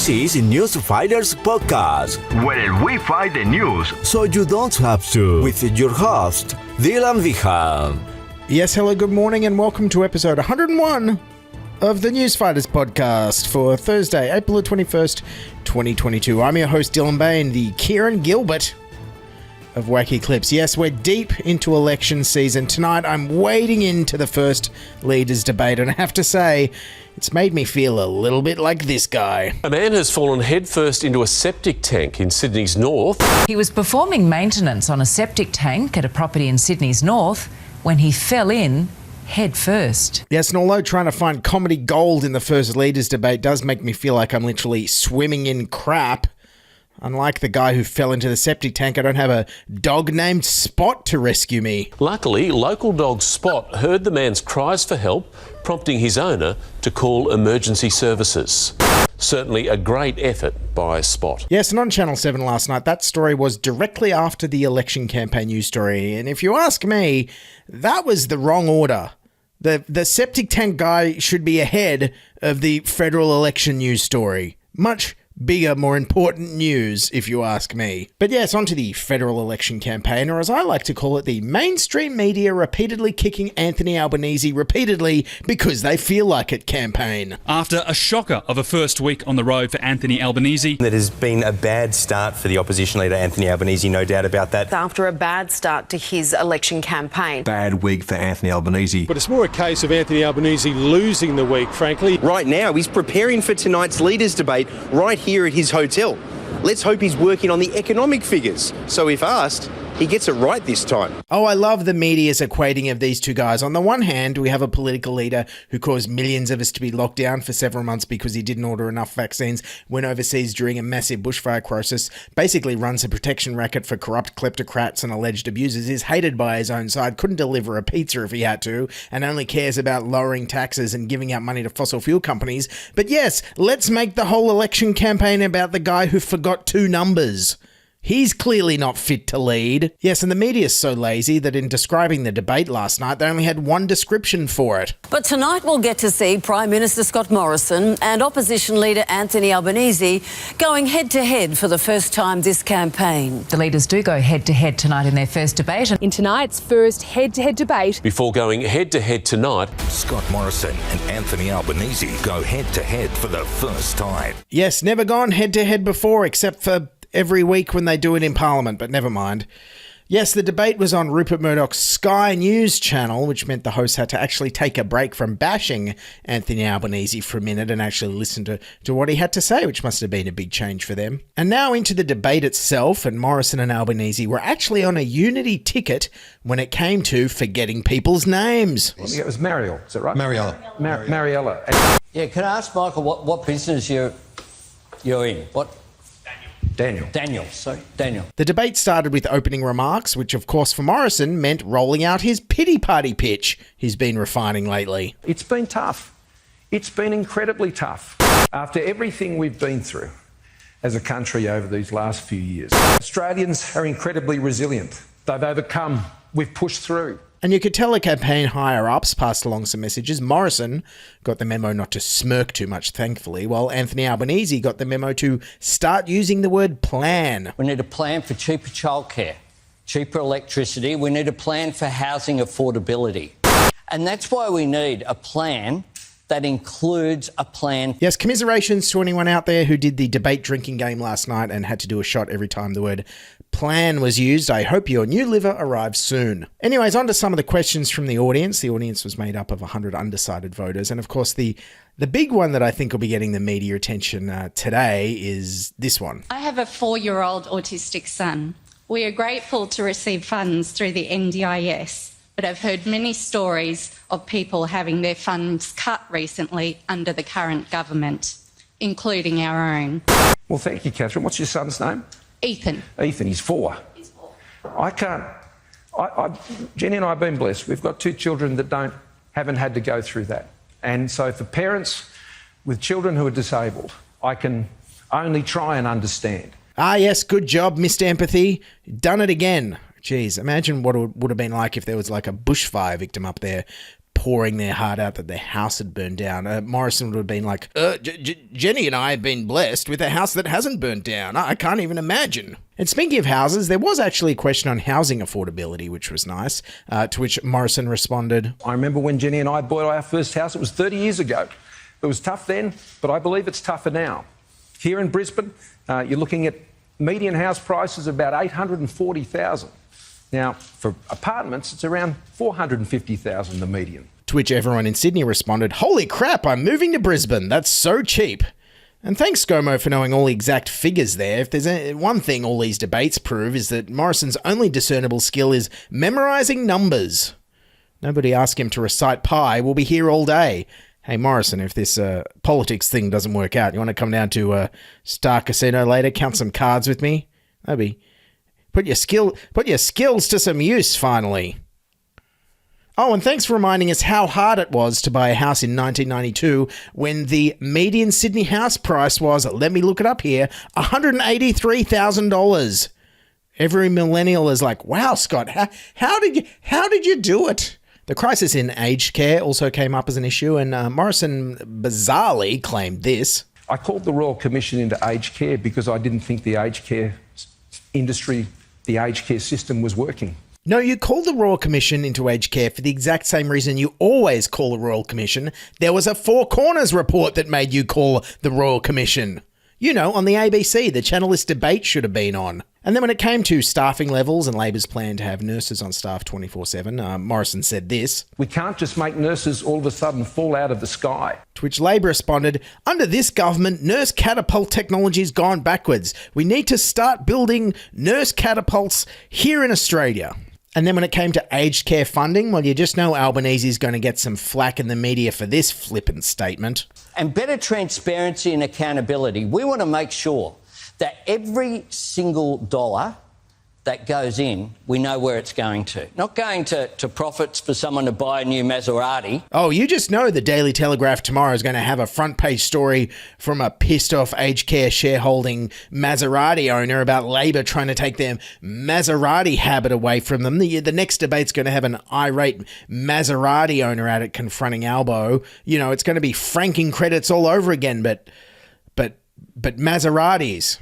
This is Newsfighters podcast, where we fight the news so you don't have to. With your host, Dylan Behan. Yes, hello, good morning, and welcome to episode 101 of the Newsfighters podcast for Thursday, April 21st, 2022. I'm your host, Dylan Behan, the Kieran Gilbert of Wacky Clips. Yes, we're deep into election season. Tonight, I'm wading into the first leaders debate, and I have to say, it's made me feel a little bit like this guy. A man has fallen headfirst into a septic tank in Sydney's north. He was performing maintenance on a septic tank at a property in Sydney's north when he fell in head first. Yes, and although trying to find comedy gold in the first leaders debate does make me feel like I'm literally swimming in crap, unlike the guy who fell into the septic tank, I don't have a dog named Spot to rescue me. Luckily, local dog Spot heard the man's cries for help, prompting his owner to call emergency services. Certainly a great effort by Spot. Yes, and on Channel 7 last night, that story was directly after the election campaign news story. And if you ask me, that was the wrong order. The septic tank guy should be ahead of the federal election news story. Much bigger, more important news, if you ask me. But yes, onto the federal election campaign, or as I like to call it, the mainstream media repeatedly kicking Anthony Albanese repeatedly because they feel like it campaign. After a shocker of a first week on the road for Anthony Albanese. That has been a bad start for the opposition leader, Anthony Albanese, no doubt about that. After a bad start to his election campaign. Bad week for Anthony Albanese. But it's more a case of Anthony Albanese losing the week, frankly. Right now, he's preparing for tonight's leaders debate right here at his hotel. Let's hope he's working on the economic figures. So if asked, he gets it right this time. Oh, I love the media's equating of these two guys. On the one hand, we have a political leader who caused millions of us to be locked down for several months because he didn't order enough vaccines, went overseas during a massive bushfire crisis, basically runs a protection racket for corrupt kleptocrats and alleged abusers, is hated by his own side, couldn't deliver a pizza if he had to, and only cares about lowering taxes and giving out money to fossil fuel companies. But yes, let's make the whole election campaign about the guy who forgot two numbers. He's clearly not fit to lead. Yes, and the media's so lazy that in describing the debate last night, they only had one description for it. But tonight we'll get to see Prime Minister Scott Morrison and Opposition Leader Anthony Albanese going head-to-head for the first time this campaign. The leaders do go head-to-head tonight in their first debate. In tonight's first head-to-head debate. Before going head-to-head tonight, Scott Morrison and Anthony Albanese go head-to-head for the first time. Yes, never gone head-to-head before, except for every week when they do it in Parliament, but never mind. Yes, the debate was on Rupert Murdoch's Sky News channel, which meant the host had to actually take a break from bashing Anthony Albanese for a minute and actually listen to what he had to say, which must have been a big change for them. And now into the debate itself, and Morrison and Albanese were actually on a unity ticket when it came to forgetting people's names. It was Mariel, is that right? Mariella. Mariella. Yeah, can I ask Michael what business you're in? What? Daniel. The debate started with opening remarks, which of course for Morrison meant rolling out his pity party pitch he's been refining lately. It's been tough. It's been incredibly tough. After everything we've been through as a country over these last few years, Australians are incredibly resilient. They've overcome. We've pushed through. And you could tell the campaign higher-ups passed along some messages. Morrison got the memo not to smirk too much, thankfully, while Anthony Albanese got the memo to start using the word plan. We need a plan for cheaper childcare, cheaper electricity. We need a plan for housing affordability. And that's why we need a plan that includes a plan. Yes, commiserations to anyone out there who did the debate drinking game last night and had to do a shot every time the word plan was used. I hope your new liver arrives soon. Anyways, on to some of the questions from the audience. The audience was made up of 100 undecided voters. And of course, the big one that I think will be getting the media attention today is this one. I have a 4-year-old autistic son. We are grateful to receive funds through the NDIS, but I've heard many stories of people having their funds cut recently under the current government, including our own. Well, thank you, Catherine. What's your son's name? Ethan. Ethan, he's 4. Jenny and I have been blessed. We've got 2 children that haven't had to go through that. And so for parents with children who are disabled, I can only try and understand. Ah, yes, good job, Mr. Empathy. Done it again. Jeez, imagine what it would have been like if there was like a bushfire victim up there pouring their heart out that their house had burned down. Morrison would have been like, Jenny and I have been blessed with a house that hasn't burnt down. I can't even imagine. And speaking of houses, there was actually a question on housing affordability, which was nice, to which Morrison responded. I remember when Jenny and I bought our first house, it was 30 years ago. It was tough then, but I believe it's tougher now. Here in Brisbane, you're looking at median house prices of about $840,000. Now, for apartments, it's around $450,000, the median. To which everyone in Sydney responded, holy crap, I'm moving to Brisbane. That's so cheap. And thanks, ScoMo, for knowing all the exact figures there. If there's one thing all these debates prove is that Morrison's only discernible skill is memorising numbers. Nobody asked him to recite pi. We'll be here all day. Hey, Morrison, if this politics thing doesn't work out, you want to come down to Star Casino later, count some cards with me? Maybe. Put your skills to some use, finally. Oh, and thanks for reminding us how hard it was to buy a house in 1992 when the median Sydney house price was, let me look it up here, $183,000. Every millennial is like, wow, Scott, how did you do it? The crisis in aged care also came up as an issue, and Morrison bizarrely claimed this. I called the Royal Commission into aged care because I didn't think the aged care industry, the aged care system was working. No, you called the Royal Commission into aged care for the exact same reason you always call the Royal Commission. There was a Four Corners report that made you call the Royal Commission. You know, on the ABC, the channel this debate should have been on. And then when it came to staffing levels and Labor's plan to have nurses on staff 24/7, Morrison said this. We can't just make nurses all of a sudden fall out of the sky. To which Labor responded, under this government, nurse catapult technology's gone backwards. We need to start building nurse catapults here in Australia. And then when it came to aged care funding, well, you just know Albanese's going to get some flack in the media for this flippant statement. And better transparency and accountability. We want to make sure that every single dollar that goes in, we know where it's going to. Not going to profits for someone to buy a new Maserati. Oh, you just know the Daily Telegraph tomorrow is going to have a front page story from a pissed off aged care shareholding Maserati owner about Labor trying to take their Maserati habit away from them. The next debate's going to have an irate Maserati owner at it confronting Albo. You know, it's going to be franking credits all over again, but Maseratis.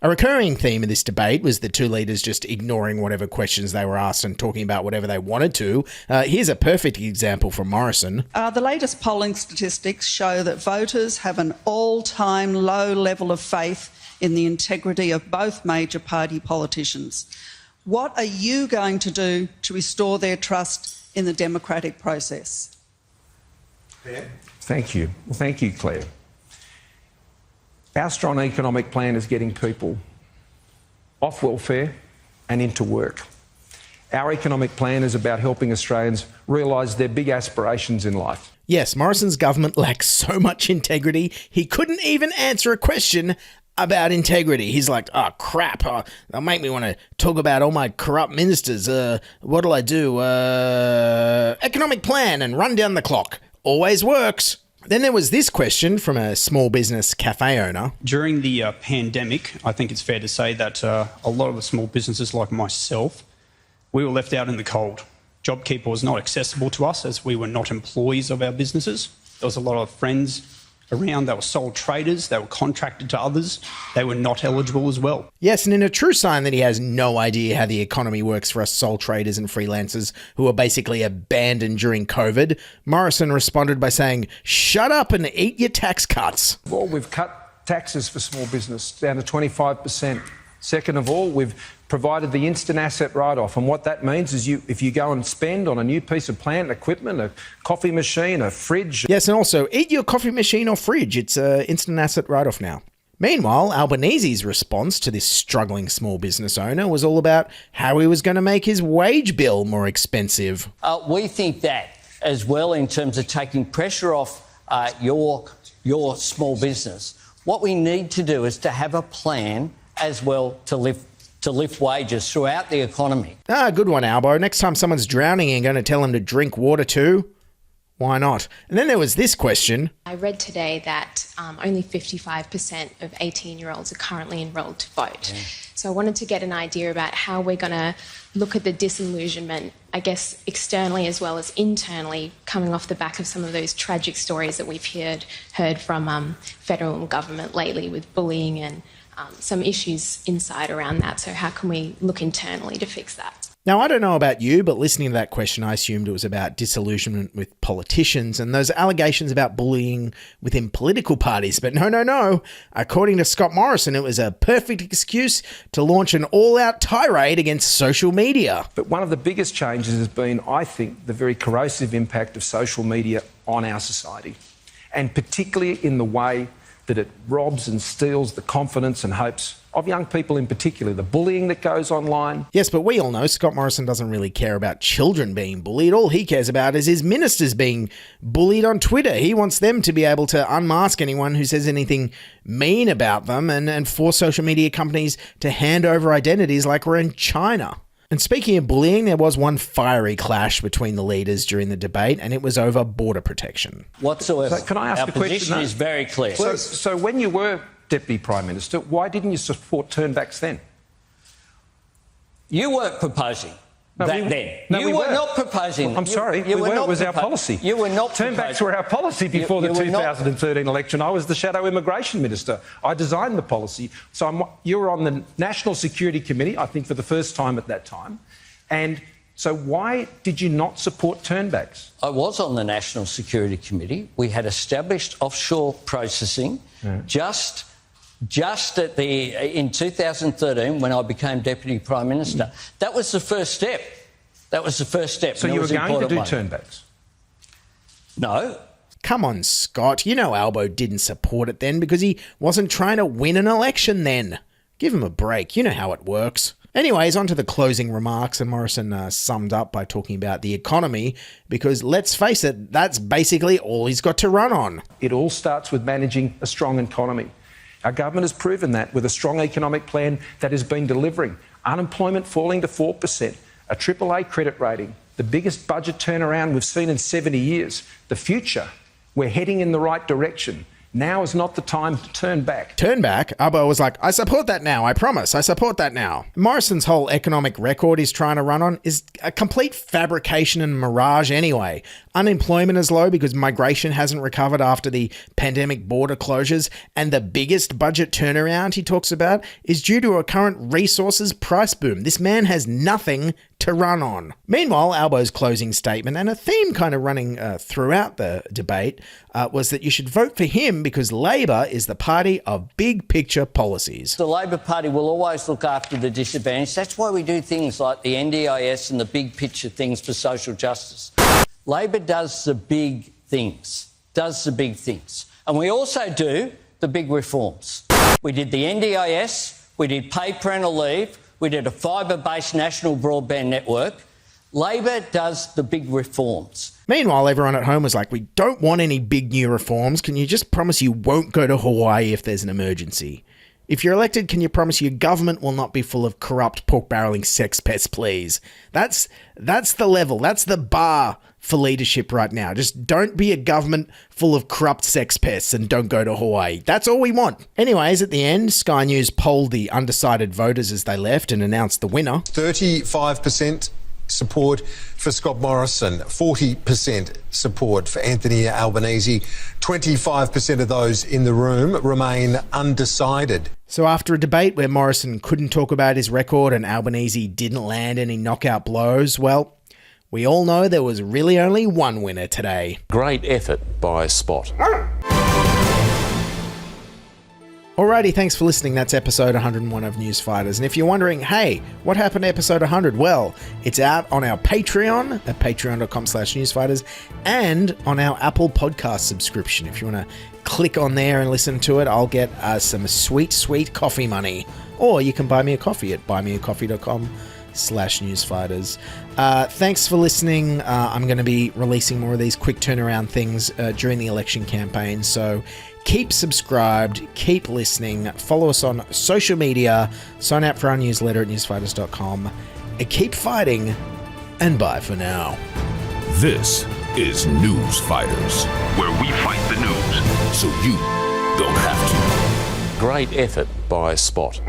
A recurring theme of this debate was the two leaders just ignoring whatever questions they were asked and talking about whatever they wanted to. Here's a perfect example from Morrison. The latest polling statistics show that voters have an all-time low level of faith in the integrity of both major party politicians. What are you going to do to restore their trust in the democratic process? Thank you. Well, thank you, Claire. Our strong economic plan is getting people off welfare and into work. Our economic plan is about helping Australians realise their big aspirations in life. Yes, Morrison's government lacks so much integrity, he couldn't even answer a question about integrity. He's like, oh, crap, they'll make me want to talk about all my corrupt ministers. What'll I do? Economic plan and run down the clock. Always works. Then there was this question from a small business cafe owner. During the pandemic, I think it's fair to say that a lot of the small businesses like myself, we were left out in the cold. JobKeeper was not accessible to us as we were not employees of our businesses. There was a lot of friends around that were sole traders, they were contracted to others, they were not eligible as well. Yes, and in a true sign that he has no idea how the economy works for us sole traders and freelancers who were basically abandoned during COVID, Morrison responded by saying, shut up and eat your tax cuts. Well, we've cut taxes for small business down to 25%. Second of all, we've provided the instant asset write-off, and what that means is if you go and spend on a new piece of plant and equipment, a coffee machine, a fridge... Yes, and also, eat your coffee machine or fridge. It's an instant asset write-off now. Meanwhile, Albanese's response to this struggling small business owner was all about how he was going to make his wage bill more expensive. We think that as well in terms of taking pressure off your small business. What we need to do is to have a plan as well to lift wages throughout the economy. Good one, Albo. Next time someone's drowning, you're going to tell them to drink water too? Why not? And then there was this question. I read today that only 55% of 18-year-olds are currently enrolled to vote. Yeah. So I wanted to get an idea about how we're going to look at the disillusionment, I guess, externally as well as internally, coming off the back of some of those tragic stories that we've heard from federal government lately with bullying and some issues inside around that. So how can we look internally to fix that? Now, I don't know about you, but listening to that question, I assumed it was about disillusionment with politicians and those allegations about bullying within political parties. But no. According to Scott Morrison, it was a perfect excuse to launch an all-out tirade against social media. But one of the biggest changes has been, I think, the very corrosive impact of social media on our society, and particularly in the way that it robs and steals the confidence and hopes of young people in particular, the bullying that goes online. Yes, but we all know Scott Morrison doesn't really care about children being bullied. All he cares about is his ministers being bullied on Twitter. He wants them to be able to unmask anyone who says anything mean about them and force social media companies to hand over identities like we're in China. And speaking of bullying, there was one fiery clash between the leaders during the debate, and it was over border protection. Whatsoever. So can I ask Our a question? position is very clear. So when you were Deputy Prime Minister, why didn't you support turnbacks then? You weren't proposing then. We were not proposing. Well, I'm sorry, we were. It was our policy. You were not Turnbacks were our policy before the 2013 election. I was the Shadow Immigration Minister. I designed the policy. So you were on the National Security Committee, I think for the first time at that time. And so why did you not support turnbacks? I was on the National Security Committee. We had established offshore processing just in 2013 when I became Deputy Prime Minister. That was the first step. So you were going to do turnbacks? No. Come on, Scott. You know Albo didn't support it then because he wasn't trying to win an election then. Give him a break. You know how it works. Anyways, on to the closing remarks, and Morrison summed up by talking about the economy because, let's face it, that's basically all he's got to run on. It all starts with managing a strong economy. Our government has proven that with a strong economic plan that has been delivering. Unemployment falling to 4%, a AAA credit rating, the biggest budget turnaround we've seen in 70 years. The future, we're heading in the right direction. Now is not the time to turn back. Turn back? Albo was like, I support that now, I promise, I support that now. Morrison's whole economic record he's trying to run on is a complete fabrication and mirage anyway. Unemployment is low because migration hasn't recovered after the pandemic border closures, and the biggest budget turnaround he talks about is due to a current resources price boom. This man has nothing to run on. Meanwhile, Albo's closing statement, and a theme kind of running throughout the debate, was that you should vote for him because Labor is the party of big picture policies. The Labor Party will always look after the disadvantaged. That's why we do things like the NDIS and the big picture things for social justice. Labor does the big things, And we also do the big reforms. We did the NDIS, we did paid parental leave, we did a fibre-based national broadband network. Labor does the big reforms. Meanwhile, everyone at home was like, we don't want any big new reforms. Can you just promise you won't go to Hawaii if there's an emergency? If you're elected, can you promise your government will not be full of corrupt pork-barreling sex pests, please? That's the level. That's the bar for leadership right now. Just don't be a government full of corrupt sex pests and don't go to Hawaii. That's all we want. Anyways, at the end, Sky News polled the undecided voters as they left and announced the winner. 35% support for Scott Morrison, 40% support for Anthony Albanese, 25% of those in the room remain undecided. So after a debate where Morrison couldn't talk about his record and Albanese didn't land any knockout blows, well, we all know there was really only one winner today. Great effort by Spot. Alrighty, thanks for listening. That's episode 101 of Newsfighters. And if you're wondering, hey, what happened to episode 100? Well, it's out on our Patreon at patreon.com/newsfighters and on our Apple Podcast subscription. If you want to click on there and listen to it, I'll get some sweet, sweet coffee money. Or you can buy me a coffee at buymeacoffee.com/newsfighters. Thanks for listening. I'm going to be releasing more of these quick turnaround things during the election campaign. So keep subscribed, keep listening, follow us on social media, sign up for our newsletter at newsfighters.com, and keep fighting, and bye for now. This is Newsfighters, where we fight the news so you don't have to. Great effort by Spot.